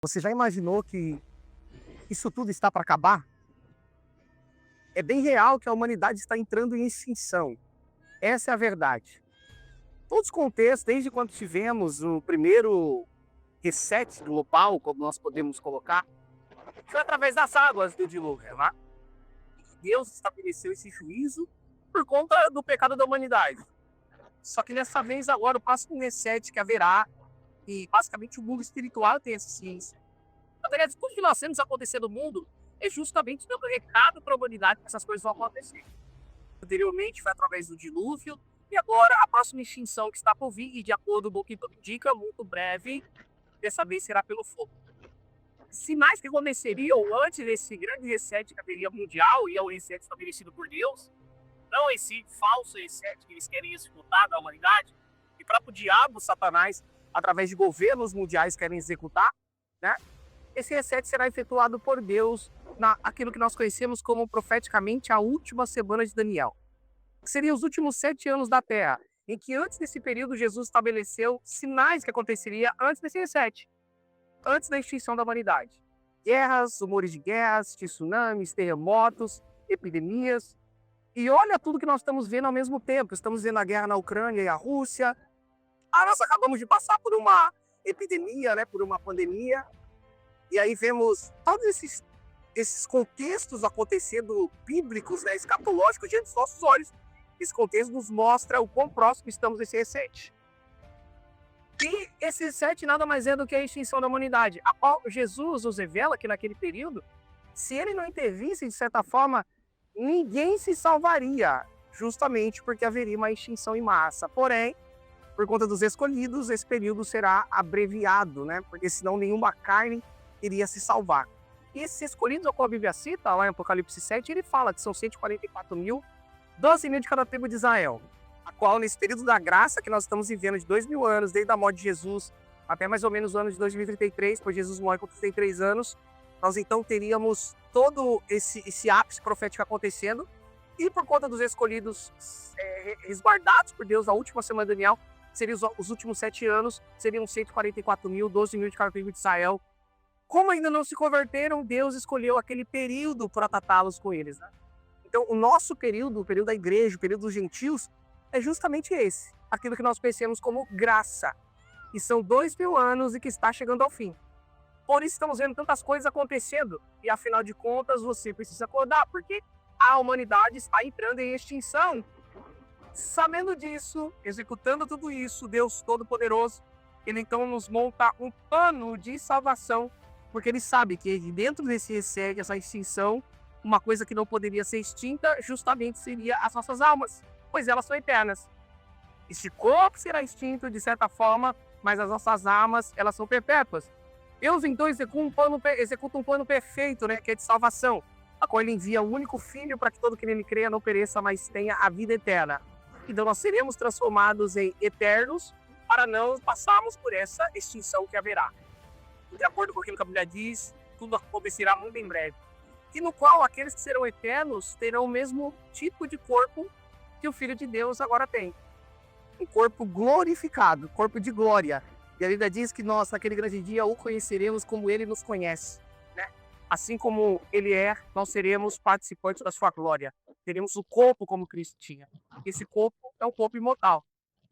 Você já imaginou que isso tudo está para acabar? É bem real que a humanidade está entrando em extinção. Essa é a verdade. Todos os contextos, desde quando tivemos o primeiro reset global, como nós podemos colocar, foi através das águas do dilúvio, né? Deus estabeleceu esse juízo por conta do pecado da humanidade. Só que dessa vez agora o próximo reset que haverá, e basicamente o mundo espiritual tem essa ciência. Na verdade, tudo que nós vemos acontecer no mundo é justamente dando recado para a humanidade que essas coisas vão acontecer. Anteriormente foi através do dilúvio, e agora a próxima extinção que está por vir, e de acordo com o que tudo indica, muito breve, dessa vez será pelo fogo. Sinais que aconteceriam antes desse grande reset que haveria mundial, e é o reset estabelecido por Deus, não esse falso reset que eles querem executar da humanidade, e para o diabo, Satanás, através de governos mundiais, querem executar, né? Esse reset será efetuado por Deus naquilo que nós conhecemos como profeticamente a última semana de Daniel. Seriam os últimos 7 anos da Terra, em que antes desse período Jesus estabeleceu sinais que aconteceria antes desse reset, antes da extinção da humanidade. Guerras, rumores de guerras, tsunamis, terremotos, epidemias. E olha tudo que nós estamos vendo ao mesmo tempo. Estamos vendo a guerra na Ucrânia e a Rússia. Nós acabamos de passar por uma epidemia, né, por uma pandemia. E aí vemos todos esses contextos acontecendo bíblicos, né, escatológicos, diante dos nossos olhos. Esse contexto nos mostra o quão próximo estamos desse reset. E esse reset nada mais é do que a extinção da humanidade, a qual Jesus nos revela que naquele período, se ele não intervisse, de certa forma, ninguém se salvaria, justamente porque haveria uma extinção em massa. Porém, por conta dos escolhidos, esse período será abreviado, né? Porque senão nenhuma carne iria se salvar. E esses escolhidos, ao qual a Bíblia cita, lá em Apocalipse 7, ele fala que são 144 mil, 12 mil de cada tribo de Israel, a qual, nesse período da graça que nós estamos vivendo de 2.000 anos, desde a morte de Jesus, até mais ou menos o ano de 2033, pois Jesus morre com 33 anos, nós então teríamos todo esse ápice profético acontecendo, e por conta dos escolhidos resguardados por Deus na última semana de Daniel, seriam os últimos 7 anos, seriam 144 mil, 12 mil de cada tribo de Israel. Como ainda não se converteram, Deus escolheu aquele período para tratá-los com eles, né? Então, o nosso período, o período da igreja, o período dos gentios, é justamente esse. Aquilo que nós conhecemos como graça. E são 2.000 anos e que está chegando ao fim. Por isso estamos vendo tantas coisas acontecendo. E afinal de contas, você precisa acordar, porque a humanidade está entrando em extinção. Sabendo disso, executando tudo isso, Deus Todo-Poderoso, ele então nos monta um plano de salvação, porque ele sabe que dentro desse reset, essa extinção, uma coisa que não poderia ser extinta justamente seria as nossas almas, pois elas são eternas. Este corpo será extinto de certa forma, mas as nossas almas, elas são perpétuas. Deus então executa um plano perfeito, né, que é de salvação, a qual ele envia o único filho para que todo que nele creia não pereça, mas tenha a vida eterna. Então nós seremos transformados em eternos para não passarmos por essa extinção que haverá. De acordo com aquilo que a Bíblia diz, tudo acontecerá muito em breve. E no qual aqueles que serão eternos terão o mesmo tipo de corpo que o Filho de Deus agora tem. Um corpo glorificado, corpo de glória. E a Bíblia diz que nós, naquele grande dia, o conheceremos como ele nos conhece, né? Assim como ele é, nós seremos participantes da sua glória. Teremos o corpo como Cristo tinha. Esse corpo é um corpo imortal.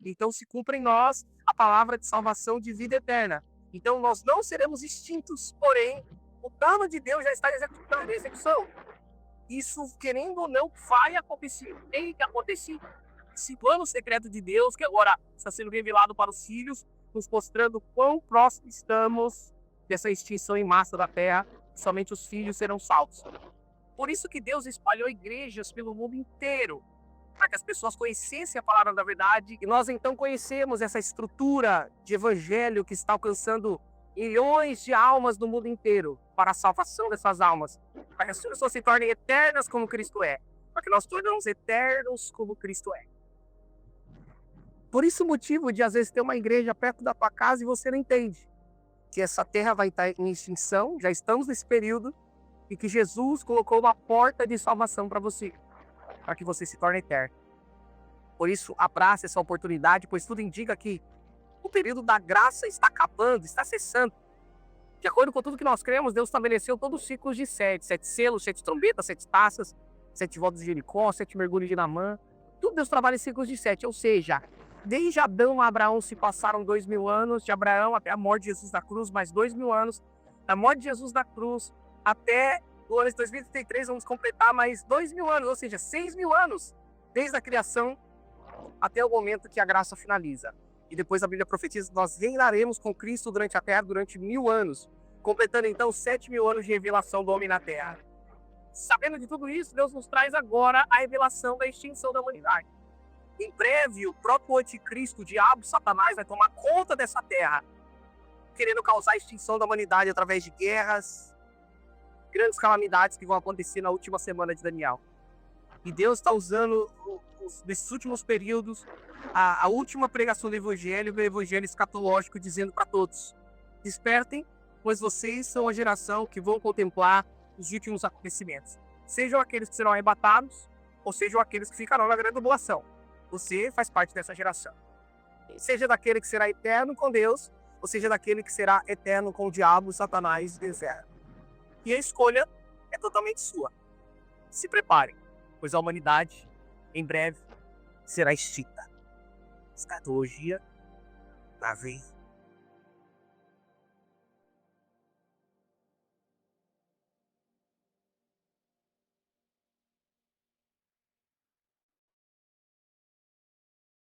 Então se cumpre em nós a palavra de salvação de vida eterna. Então nós não seremos extintos, porém, o plano de Deus já está em execução. Isso, querendo ou não, vai acontecer, tem que acontecer. Esse plano secreto de Deus, que agora está sendo revelado para os filhos, nos mostrando quão próximos estamos dessa extinção em massa da Terra, somente os filhos serão salvos. Por isso que Deus espalhou igrejas pelo mundo inteiro, para que as pessoas conhecessem a palavra da verdade, e nós então conhecemos essa estrutura de evangelho que está alcançando milhões de almas no mundo inteiro, para a salvação dessas almas, para que as pessoas se tornem eternas como Cristo é, para que nós tornamos eternos como Cristo é. Por isso o motivo de às vezes ter uma igreja perto da tua casa e você não entende que essa terra vai estar em extinção, já estamos nesse período, e que Jesus colocou uma porta de salvação para você, para que você se torne eterno. Por isso, abrace essa oportunidade, pois tudo indica que o período da graça está acabando, está cessando. De acordo com tudo que nós cremos, Deus estabeleceu todos os ciclos de 7 selos, 7 trombetas, 7 taças, 7 voltas de Jericó, 7 mergulhos de Naamã. Tudo Deus trabalha em ciclos de 7, ou seja, desde Adão a Abraão se passaram 2.000 anos, de Abraão até a morte de Jesus na cruz, mais 2.000 anos, da morte de Jesus na cruz até o ano de 2033, vamos completar mais 2.000 anos, ou seja, 6.000 anos, desde a criação até o momento que a graça finaliza. E depois a Bíblia profetiza que nós reinaremos com Cristo durante a terra durante 1.000 anos, completando então 7.000 anos de revelação do homem na terra. Sabendo de tudo isso, Deus nos traz agora a revelação da extinção da humanidade. Em breve, o próprio anticristo, o diabo, Satanás, vai tomar conta dessa terra, querendo causar a extinção da humanidade através de guerras, grandes calamidades que vão acontecer na última semana de Daniel. E Deus está usando, nesses últimos períodos, a última pregação do Evangelho, o Evangelho escatológico, dizendo para todos: despertem, pois vocês são a geração que vão contemplar os últimos acontecimentos. Sejam aqueles que serão arrebatados, ou sejam aqueles que ficarão na grande tribulação. Você faz parte dessa geração. Seja daquele que será eterno com Deus, ou seja daquele que será eterno com o diabo, Satanás e o inferno. E a escolha é totalmente sua. Se preparem, pois a humanidade, em breve, será extinta. Escatologia, na vez